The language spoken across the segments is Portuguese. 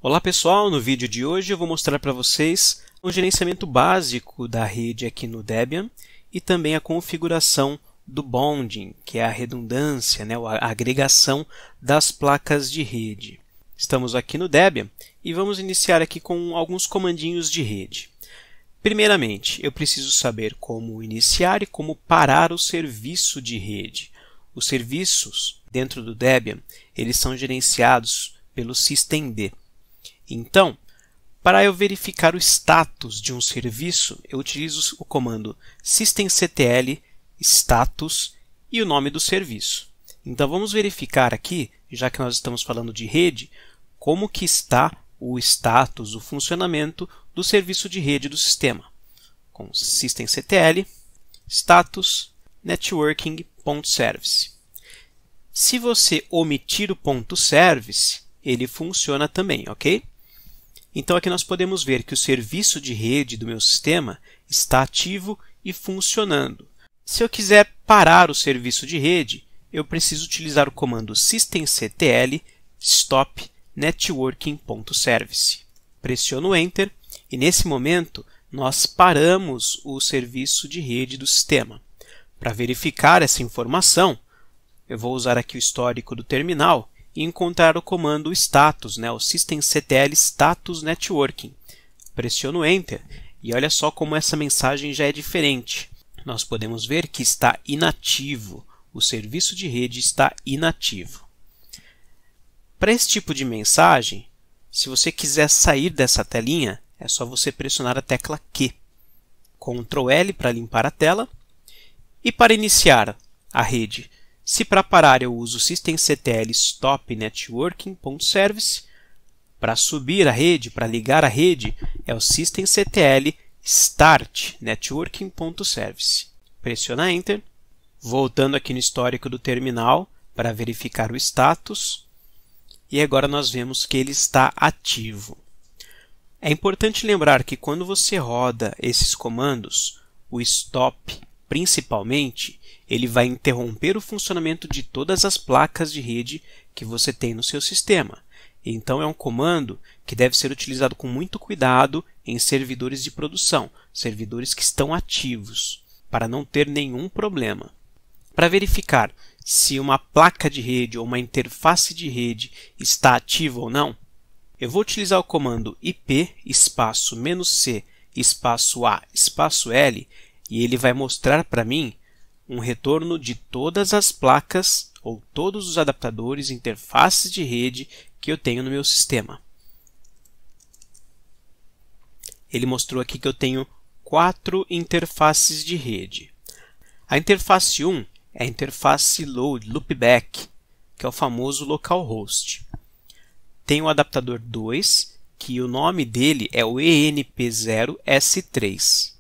Olá pessoal, no vídeo de hoje eu vou mostrar para vocês o gerenciamento básico da rede aqui no Debian e também a configuração do bonding, que é a redundância, a agregação das placas de rede. Estamos aqui no Debian e vamos iniciar aqui com alguns comandinhos de rede. Primeiramente, eu preciso saber como iniciar e como parar o serviço de rede. Os serviços dentro do Debian, eles são gerenciados pelo systemd. Então, para eu verificar o status de um serviço, eu utilizo o comando systemctl status e o nome do serviço. Então, vamos verificar aqui, já que nós estamos falando de rede, como que está o status, o funcionamento do serviço de rede do sistema. Com systemctl status networking.service. Se você omitir o .service, ele funciona também, ok? Então aqui nós podemos ver que o serviço de rede do meu sistema está ativo e funcionando. Se eu quiser parar o serviço de rede, eu preciso utilizar o comando systemctl stop networking.service. Pressiono Enter e nesse momento nós paramos o serviço de rede do sistema. Para verificar essa informação, eu vou usar aqui o histórico do terminal e encontrar o comando status, o systemctl status networking. Pressiono Enter e olha só como essa mensagem já é diferente. Nós podemos ver que está inativo, o serviço de rede está inativo. Para esse tipo de mensagem, se você quiser sair dessa telinha, é só você pressionar a tecla Q. Ctrl L para limpar a tela. E para iniciar a rede, se para parar eu uso systemctl stop networking.service, para subir a rede, para ligar a rede, é o systemctl start networking.service. Pressiona Enter, voltando aqui no histórico do terminal para verificar o status, e agora nós vemos que ele está ativo. É importante lembrar que quando você roda esses comandos, o stop principalmente, ele vai interromper o funcionamento de todas as placas de rede que você tem no seu sistema. Então, é um comando que deve ser utilizado com muito cuidado em servidores de produção, servidores que estão ativos, para não ter nenhum problema. Para verificar se uma placa de rede ou uma interface de rede está ativa ou não, eu vou utilizar o comando ip espaço "-c espaço "a" espaço "l" e ele vai mostrar para mim um retorno de todas as placas ou todos os adaptadores, interfaces de rede que eu tenho no meu sistema. Ele mostrou aqui que eu tenho 4 interfaces de rede. A interface 1 é a interface load loopback, que é o famoso localhost. Tem o adaptador 2, que o nome dele é o ENP0S3.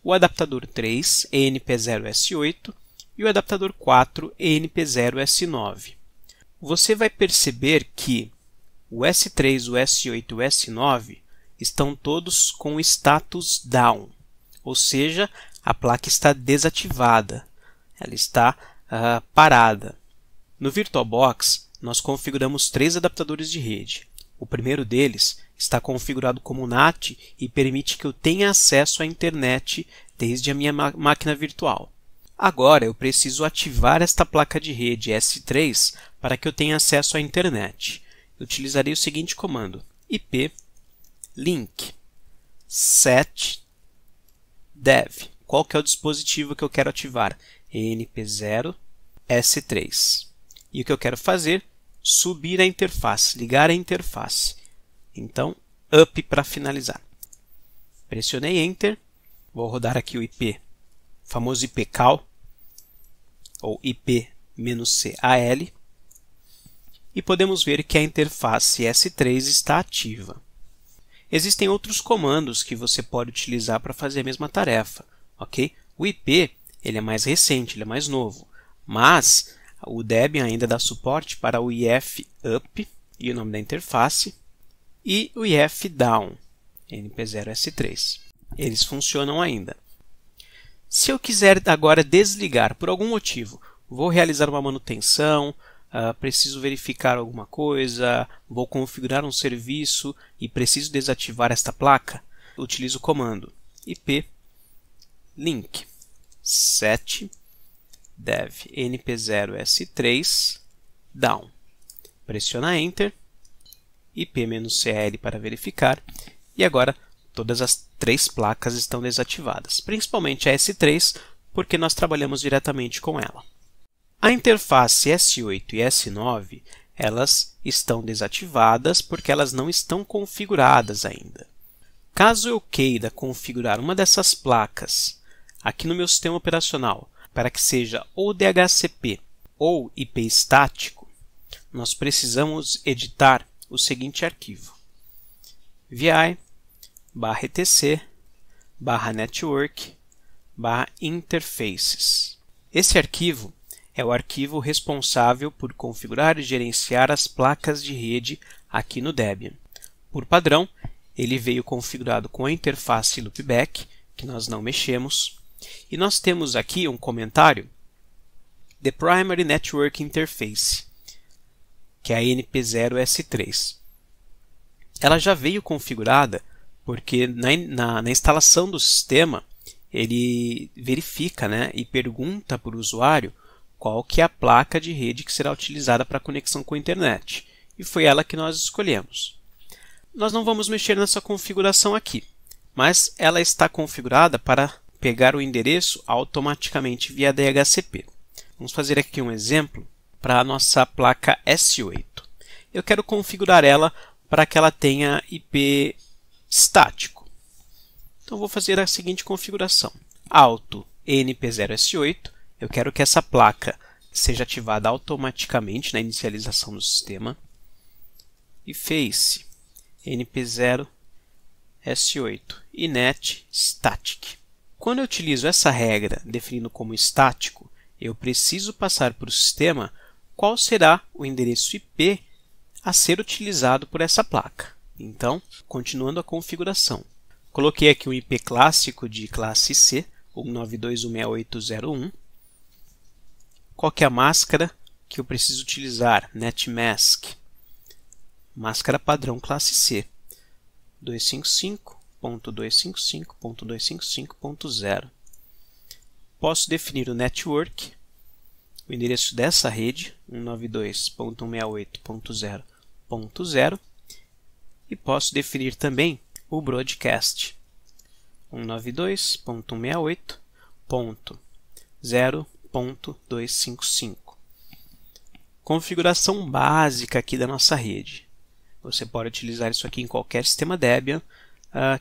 O adaptador 3, ENP0S8, e o adaptador 4, ENP0S9. Você vai perceber que o S3, o S8 e o S9 estão todos com status down, ou seja, a placa está desativada, ela está parada. No VirtualBox, nós configuramos 3 adaptadores de rede. O primeiro deles está configurado como NAT e permite que eu tenha acesso à internet desde a minha máquina virtual. Agora eu preciso ativar esta placa de rede S3 para que eu tenha acesso à internet. Eu utilizarei o seguinte comando: ip link set dev. Qual que é o dispositivo que eu quero ativar? ENP0S3. E o que eu quero fazer? Subir a interface, ligar a interface. Então, up para finalizar. Pressionei Enter. Vou rodar aqui o IP, famoso ipcal, ou IP-CAL. E podemos ver que a interface S3 está ativa. Existem outros comandos que você pode utilizar para fazer a mesma tarefa, ok? O IP ele é mais recente, ele é mais novo, mas o Debian ainda dá suporte para o if-up, e o nome da interface, e o if-down, ENP0S3. Eles funcionam ainda. Se eu quiser agora desligar por algum motivo, vou realizar uma manutenção, preciso verificar alguma coisa, vou configurar um serviço e preciso desativar esta placa, utilizo o comando ip link set dev np0s3 down. Pressiona Enter, ip-cal para verificar, e agora todas as 3 placas estão desativadas, principalmente a S3, porque nós trabalhamos diretamente com ela. A interface S8 e S9, elas estão desativadas porque elas não estão configuradas ainda. Caso eu queira configurar uma dessas placas aqui no meu sistema operacional para que seja ou DHCP ou IP estático, nós precisamos editar o seguinte arquivo: vi/etc/network/interfaces. Esse arquivo é o arquivo responsável por configurar e gerenciar as placas de rede aqui no Debian. Por padrão, ele veio configurado com a interface loopback, que nós não mexemos, e nós temos aqui um comentário: The Primary Network Interface, que é a NP0S3. Ela já veio configurada porque na instalação do sistema ele verifica, e pergunta para o usuário qual que é a placa de rede que será utilizada para a conexão com a internet. E foi ela que nós escolhemos. Nós não vamos mexer nessa configuração aqui, mas ela está configurada para pegar o endereço automaticamente via DHCP. Vamos fazer aqui um exemplo para a nossa placa S8. Eu quero configurar ela para que ela tenha IP estático. Então vou fazer a seguinte configuração: auto NP0S8. Eu quero que essa placa seja ativada automaticamente na inicialização do sistema. E face NP0S8 e net static. Quando eu utilizo essa regra definindo como estático, eu preciso passar para o sistema qual será o endereço IP a ser utilizado por essa placa. Então, continuando a configuração, coloquei aqui um IP clássico de classe C, 192.168.0.1. Qual que é a máscara que eu preciso utilizar? Netmask. Máscara padrão classe C. 255.255.255.0. Posso definir o network, o endereço dessa rede, 192.168.0.0, e posso definir também o broadcast, 192.168.0.255. Configuração básica aqui da nossa rede. Você pode utilizar isso aqui em qualquer sistema Debian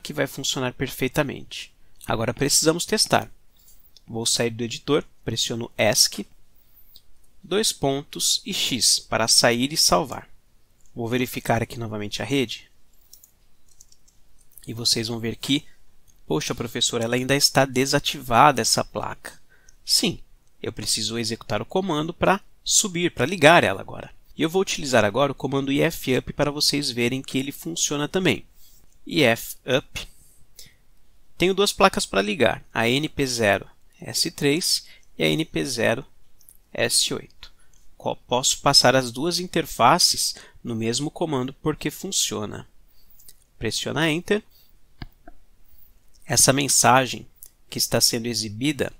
que vai funcionar perfeitamente. Agora precisamos testar. Vou sair do editor, pressiono ESC, 2 pontos e X para sair e salvar. Vou verificar aqui novamente a rede. E vocês vão ver que, poxa, professor, ela ainda está desativada essa placa. Sim, eu preciso executar o comando para subir, para ligar ela agora. E eu vou utilizar agora o comando ifup para vocês verem que ele funciona também. ifup. Tenho 2 placas para ligar, a NP0S3 e a NP0S8. Posso passar as 2 interfaces no mesmo comando porque funciona. Pressiona Enter. Essa mensagem que está sendo exibida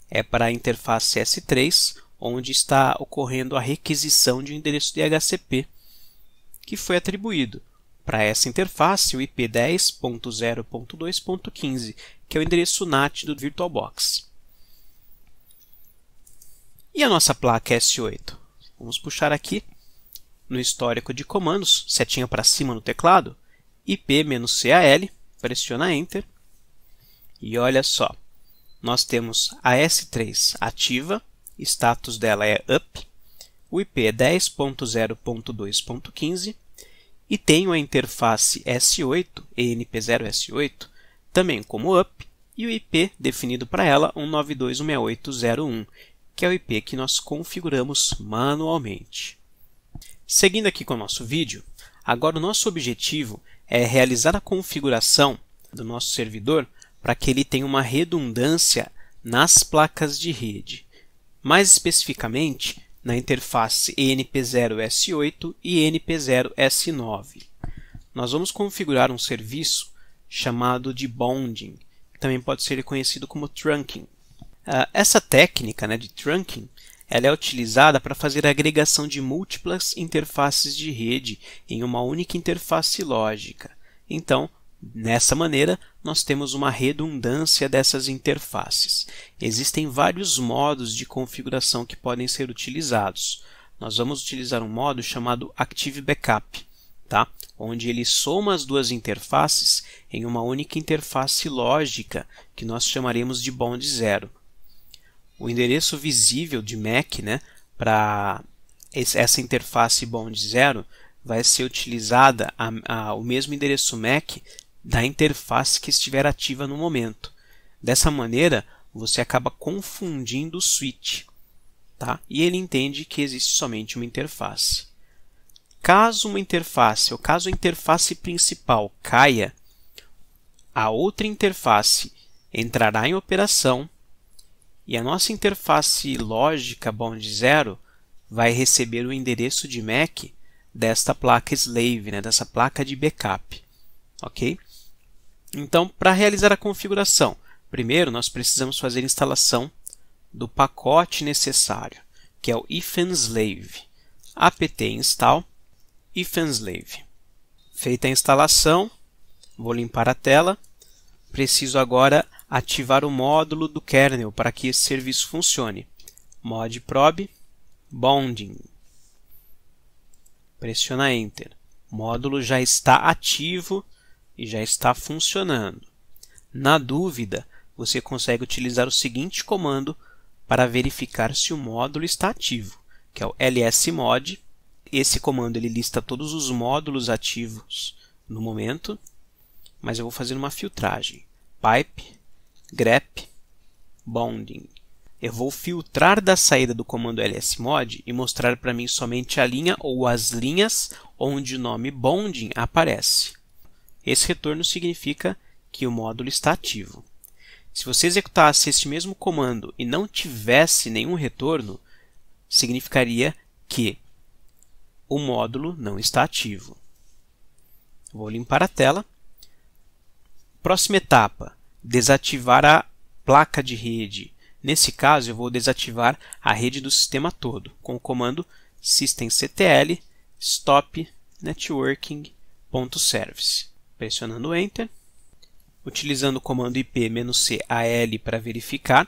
é para a interface S3, onde está ocorrendo a requisição de um endereço DHCP, que foi atribuído para essa interface o IP 10.0.2.15, que é o endereço NAT do VirtualBox. E a nossa placa S8? Vamos puxar aqui no histórico de comandos, setinha para cima no teclado, IP-cal, pressiona Enter, e olha só, nós temos a S3 ativa, status dela é up, o IP é 10.0.2.15 e tenho a interface S8, ENP0S8, também como up, e o IP definido para ela 192.168.0.1, que é o IP que nós configuramos manualmente. Seguindo aqui com o nosso vídeo, agora o nosso objetivo é realizar a configuração do nosso servidor para que ele tenha uma redundância nas placas de rede. Mais especificamente, na interface ENP0S8 e ENP0S9. Nós vamos configurar um serviço chamado de bonding, que também pode ser conhecido como trunking. Essa técnica, de trunking, ela é utilizada para fazer a agregação de múltiplas interfaces de rede em uma única interface lógica. Então, nessa maneira, nós temos uma redundância dessas interfaces. Existem vários modos de configuração que podem ser utilizados. Nós vamos utilizar um modo chamado Active Backup, onde ele soma as duas interfaces em uma única interface lógica, que nós chamaremos de bond 0. O endereço visível de MAC, para essa interface bond 0, vai ser utilizada o mesmo endereço MAC da interface que estiver ativa no momento. Dessa maneira, você acaba confundindo o switch, e ele entende que existe somente uma interface. Caso uma interface, ou caso a interface principal caia, a outra interface entrará em operação e a nossa interface lógica bond 0 vai receber o endereço de MAC desta placa slave, dessa placa de backup. Ok? Então, para realizar a configuração, primeiro nós precisamos fazer a instalação do pacote necessário, que é o ifnslave. apt install ifnslave. Feita a instalação, vou limpar a tela. Preciso agora ativar o módulo do kernel para que esse serviço funcione. Modprob bonding. Pressiona Enter. O módulo já está ativo e já está funcionando. Na dúvida, você consegue utilizar o seguinte comando para verificar se o módulo está ativo, que é o lsmod. Esse comando ele lista todos os módulos ativos no momento, mas eu vou fazer uma filtragem. Pipe grep bonding. Eu vou filtrar da saída do comando lsmod e mostrar para mim somente a linha ou as linhas onde o nome bonding aparece. Esse retorno significa que o módulo está ativo. Se você executasse este mesmo comando e não tivesse nenhum retorno, significaria que o módulo não está ativo. Vou limpar a tela. Próxima etapa, desativar a placa de rede. Nesse caso, eu vou desativar a rede do sistema todo, com o comando systemctl stop networking.service. Pressionando Enter. Utilizando o comando IP-CAL para verificar.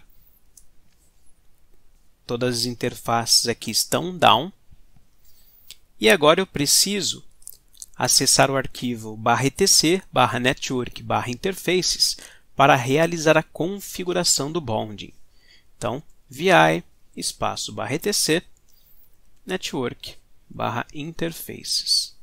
Todas as interfaces aqui estão down. E agora eu preciso acessar o arquivo /etc/network/interfaces para realizar a configuração do bonding. Então, vi espaço /etc network/interfaces.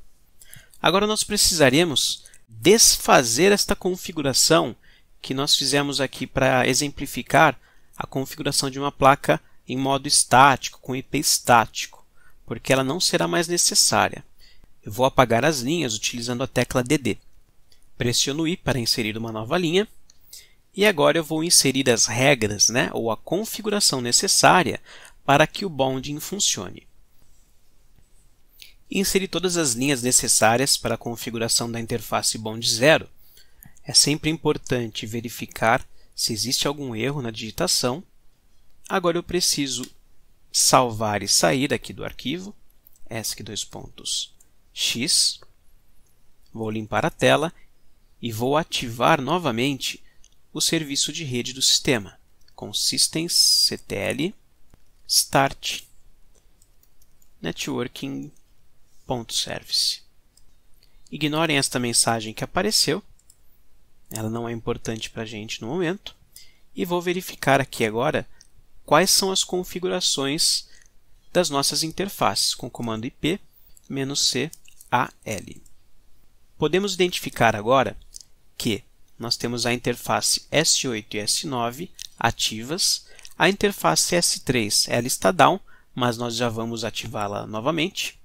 Agora nós precisaremos desfazer esta configuração que nós fizemos aqui para exemplificar a configuração de uma placa em modo estático, com IP estático, porque ela não será mais necessária. Eu vou apagar as linhas utilizando a tecla DD. Pressiono I para inserir uma nova linha. E agora eu vou inserir as regras, ou a configuração necessária para que o bonding funcione. Inserir todas as linhas necessárias para a configuração da interface bond 0. É sempre importante verificar se existe algum erro na digitação. Agora eu preciso salvar e sair aqui do arquivo, ESC:*x. Vou limpar a tela e vou ativar novamente o serviço de rede do sistema, com systemctl start networking.service. Ignorem esta mensagem que apareceu, ela não é importante para a gente no momento, e vou verificar aqui agora quais são as configurações das nossas interfaces, com o comando IP-CAL. Podemos identificar agora que nós temos a interface S8 e S9 ativas. A interface S3 ela está down, mas nós já vamos ativá-la novamente.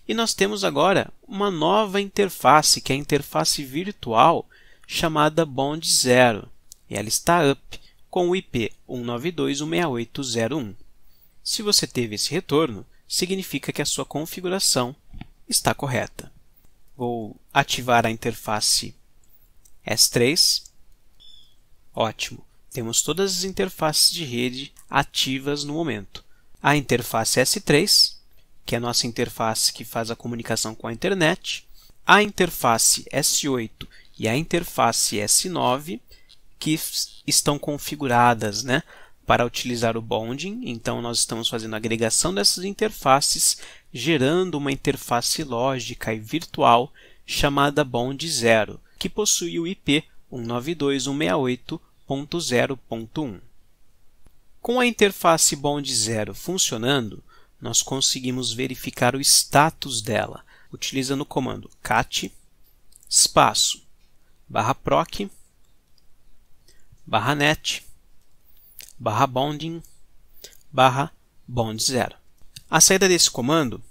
E nós temos agora uma nova interface, que é a interface virtual chamada bond 0. E ela está up com o IP 192.168.0.1. Se você teve esse retorno, significa que a sua configuração está correta. Vou ativar a interface S3. Ótimo, temos todas as interfaces de rede ativas no momento. A interface S3, que é a nossa interface que faz a comunicação com a internet, a interface S8 e a interface S9, que estão configuradas, né, para utilizar o bonding. Então, nós estamos fazendo a agregação dessas interfaces, gerando uma interface lógica e virtual chamada bond0, que possui o IP 192.168.0.1. Com a interface bond0 funcionando, nós conseguimos verificar o status dela, utilizando o comando cat espaço /proc /net /bonding /bond0. A saída desse comando,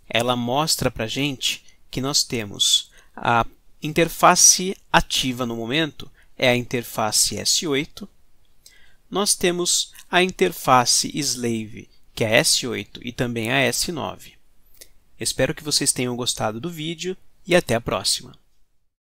ela mostra para a gente que nós temos a interface ativa no momento, é a interface S8. Nós temos a interface slave, que é a S8 e também a S9. Espero que vocês tenham gostado do vídeo e até a próxima.